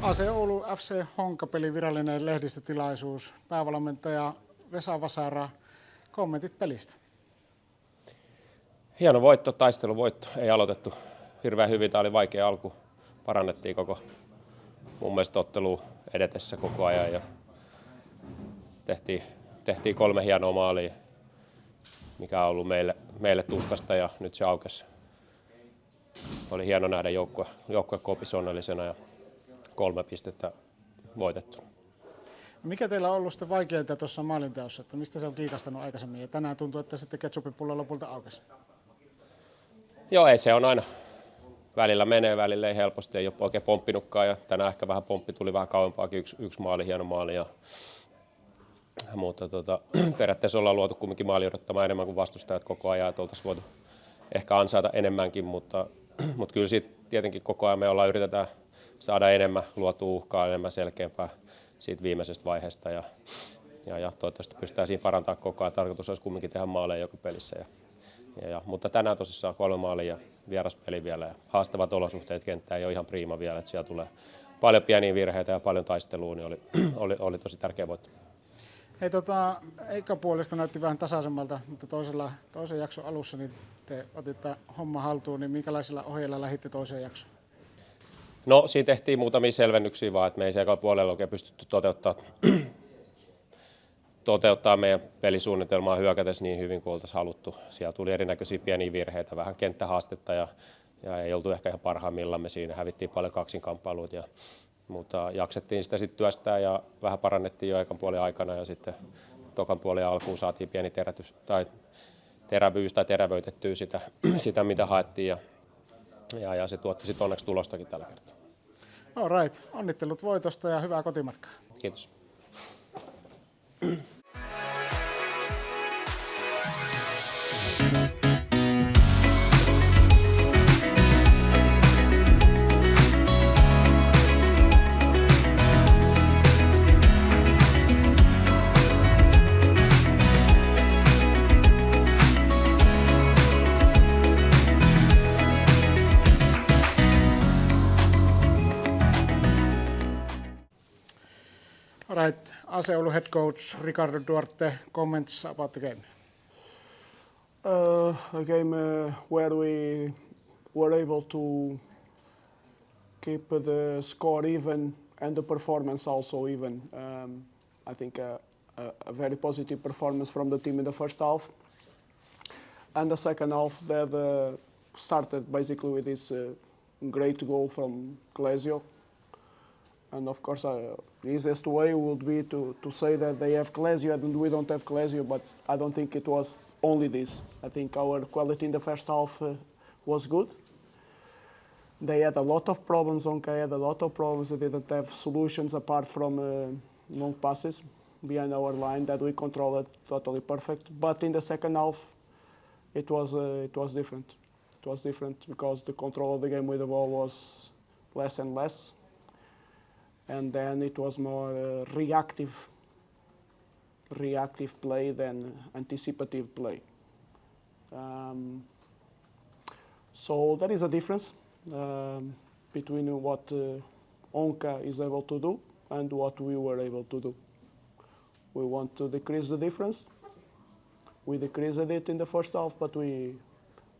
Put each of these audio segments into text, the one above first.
AC Oulu FC Honka-pelin virallinen lehdistötilaisuus. Päävalmentaja Vesa Vasara, kommentit pelistä. Hieno voitto, taisteluvoitto. Ei aloitettu hirveän hyvin. Tämä oli vaikea alku. Parannettiin koko mun mielestä otteluun edetessä koko ajan ja tehtiin 3 hienoa maalia, mikä on ollut meille tuskasta ja nyt se aukesi. Oli hieno nähdä joukkue kopissa onnellisena ja 3 pistettä voitettu. Mikä teillä on ollut sitten vaikeinta tuossa maalinteossa, että mistä se on kiikastanut aikaisemmin ja tänään tuntuu, että sitten ketsupipullo lopulta aukesi? Joo, ei se on aina. Välillä menee, välillä ei helposti, ei ole oikein pomppinutkaan ja tänään ehkä vähän pomppi tuli vähän kauempaakin, yksi maali, hieno maali. Mutta periaatteessa ollaan luotu kumminkin maali odottamaan enemmän kuin vastustajat koko ajan, että oltaisiin voitu ehkä ansaita enemmänkin, mutta kyllä siitä tietenkin koko ajan me yritetään saada enemmän, luotua uhkaa enemmän selkeämpää siitä viimeisestä vaiheesta ja toivottavasti pystytään siinä parantamaan koko ajan. Tarkoitus olisi kumminkin tehdä maaleja joka pelissä. Mutta tänään tosissaan 3 maalia ja vieraspeli vielä ja haastavat olosuhteet kenttään ei ole ihan priima vielä, että siellä tulee paljon pieniä virheitä ja paljon taistelua, niin oli tosi tärkeä voitto. Hei, Eikka-puolisko näytti vähän tasaisemmalta, mutta toisen jakson alussa niin te otitte homma haltuun, niin minkälaisilla ohjeilla lähditte toiseen jaksoon? No, siinä tehtiin muutamia selvennyksiä vaan, että me ei se ekalla puolella oikein pystytty toteuttaa meidän pelisuunnitelmaa hyökätessä niin hyvin kuin oltaisiin haluttu. Siellä tuli erinäköisiä pieniä virheitä, vähän kenttähaastetta ja ei oltu ehkä ihan parhaimmillamme siinä. Hävittiin paljon kaksinkamppailuita, mutta jaksettiin sitä sitten työstää ja vähän parannettiin jo ekan puolen aikana ja sitten tokan puolen alkuun saatiin pieni terävöitettyä sitä mitä haettiin ja se tuotti sitten onneksi tulostakin tällä kertaa. All right. Onnittelut voitosta ja hyvää kotimatkaa. Kiitos. All right. AC Oulu head coach Ricardo Duarte, comments about the game. A game where we were able to keep the score even and the performance also even. I think a very positive performance from the team in the first half. And the second half that started basically with this great goal from Glazio. And of course, the easiest way would be to say that they have Glazio and we don't have Glazio, but I don't think it was only this. I think our quality in the first half was good. They had a lot of problems, Honka had a lot of problems. They didn't have solutions apart from long passes behind our line that we controlled totally perfect. But in the second half, it was different. It was different because the control of the game with the ball was less and less. And then it was more reactive play than anticipative play. So there is a difference between what Honka is able to do and what we were able to do. We want to decrease the difference. We decreased it in the first half, but we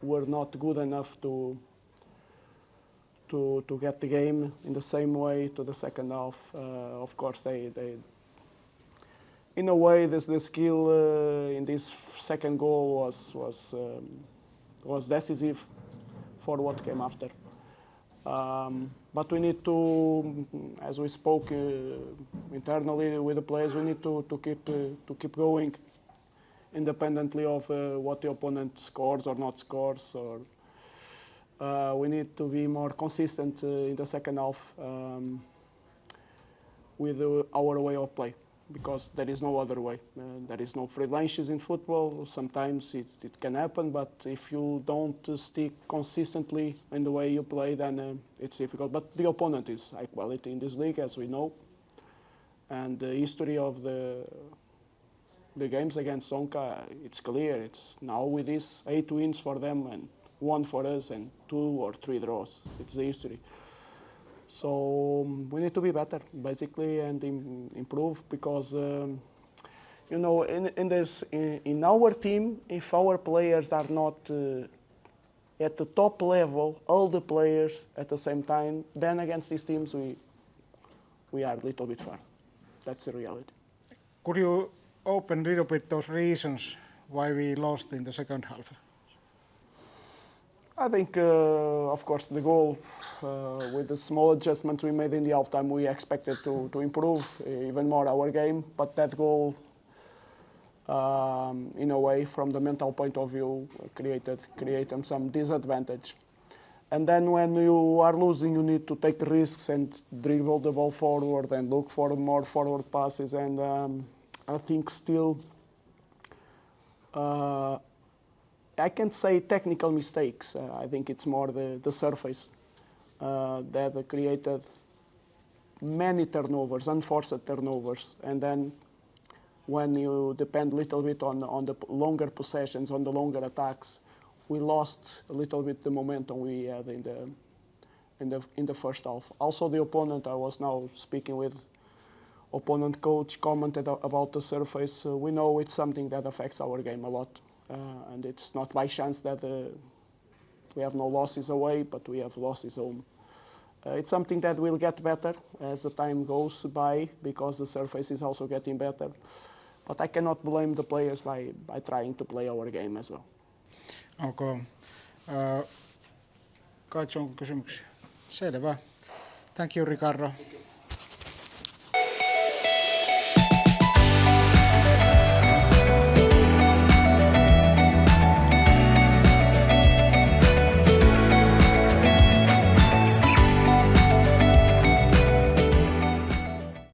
were not good enough to get the game in the same way to the second half. Of course, they in a way, the skill in this second goal was decisive for what came after. But we need to, as we spoke internally with the players, we need to keep going, independently of what the opponent scores or not scores. We need to be more consistent in the second half with our way of play, because there is no other way. There is no free lunches in football. Sometimes it can happen, but if you don't stick consistently in the way you play, then it's difficult. But the opponent is high quality in this league, as we know. And the history of the games against Honka, it's clear. It's now with this 8 wins for them and 1 for us and 2 or 3 draws. It's the history. So we need to be better, basically, and improve because, you know, in our team, if our players are not at the top level, all the players at the same time, then against these teams we are a little bit far. That's the reality. Could you open a little bit those reasons why we lost in the second half? I think, of course, the goal, with the small adjustments we made in the halftime, we expected to improve even more our game. But that goal, in a way, from the mental point of view, created some disadvantage. And then when you are losing, you need to take risks and dribble the ball forward and look for more forward passes. And I think still, I can't say technical mistakes. I think it's more the surface that created many turnovers, unforced turnovers. And then when you depend a little bit on the longer possessions, on the longer attacks, we lost a little bit the momentum we had in the first half. Also the opponent, I was now speaking with opponent coach, commented about the surface. We know it's something that affects our game a lot. And it's not by chance that we have no losses away, but we have losses home. It's something that will get better as the time goes by because the surface is also getting better. But I cannot blame the players by trying to play our game as well. Okay. Kaitsu, onko kysymyksiä? Selvä. Thank you, Ricardo.